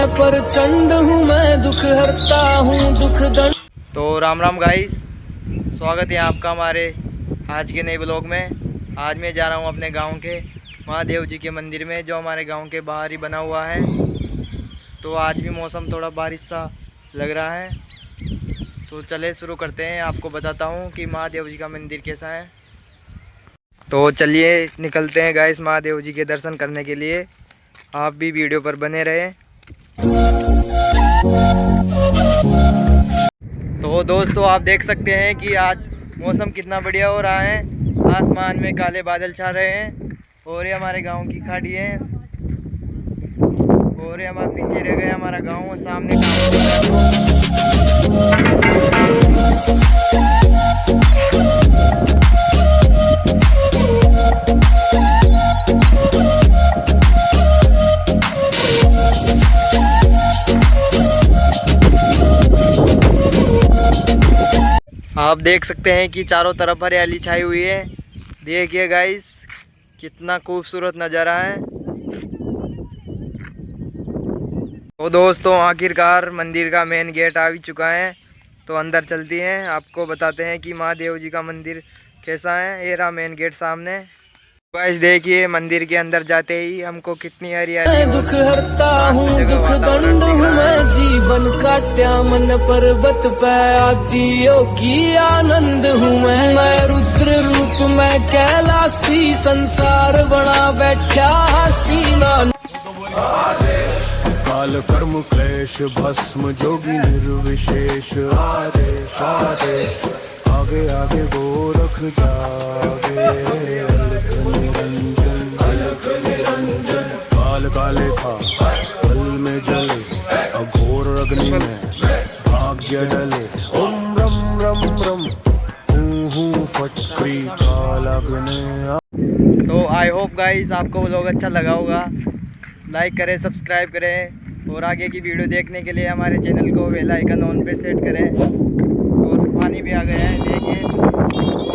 मैं प्रचंड हूँ, मैं दुख हरता हूँ दुख दंड। तो राम राम गाइस, स्वागत है आपका हमारे आज के नए ब्लॉग में। आज मैं जा रहा हूँ अपने गांव के महादेव जी के मंदिर में, जो हमारे गांव के बाहर ही बना हुआ है। तो आज भी मौसम थोड़ा बारिश सा लग रहा है, तो चले शुरू करते हैं। आपको बताता हूँ कि महादेव जी का मंदिर कैसा है। तो चलिए निकलते हैं गाइस महादेव जी के दर्शन करने के लिए। आप भी वीडियो पर बने रहें। तो दोस्तों आप देख सकते हैं कि आज मौसम कितना बढ़िया हो रहा है। आसमान में काले बादल छा रहे हैं और ये हमारे गांव की खाड़ी है और ये हमारे पीछे रह गया हमारा गांव, सामने आप देख सकते हैं कि चारों तरफ हरियाली छाई हुई है। देखिए गाइस कितना खूबसूरत नज़ारा है। तो दोस्तों आखिरकार मंदिर का मेन गेट आ भी चुका है, तो अंदर चलती हैं। आपको बताते हैं कि महादेव जी का मंदिर कैसा है। ये रहा मेन गेट सामने। गाइस देखिए मंदिर के अंदर जाते ही हमको कितनी हरियाली, मैं दुख हरता हूँ दुख दंड हूँ, मैं जीवन काट्या मन पर्वत पे आती योगी आनंद हूँ। मैं रुद्र रूप में कैलाशी, संसार बना बैठा हसीना। काल कर्म क्लेश भस्म जोगी निर्विशेष, आदेश आदेश आगे आगे गोरख जागे। अलख निरंजन काल काले था कल में जले, अघोर अग्नि में भाग्य डले। ओम रम रम रम हूँ फटकरी काल अग्नि। तो आई होप गाइस आपको व्लॉग अच्छा लगा होगा। लाइक करें, सब्सक्राइब करें और आगे की वीडियो देखने के लिए हमारे चैनल को बेल आइकन ऑन पे सेट करें। और पानी भी आ गया है देखिए।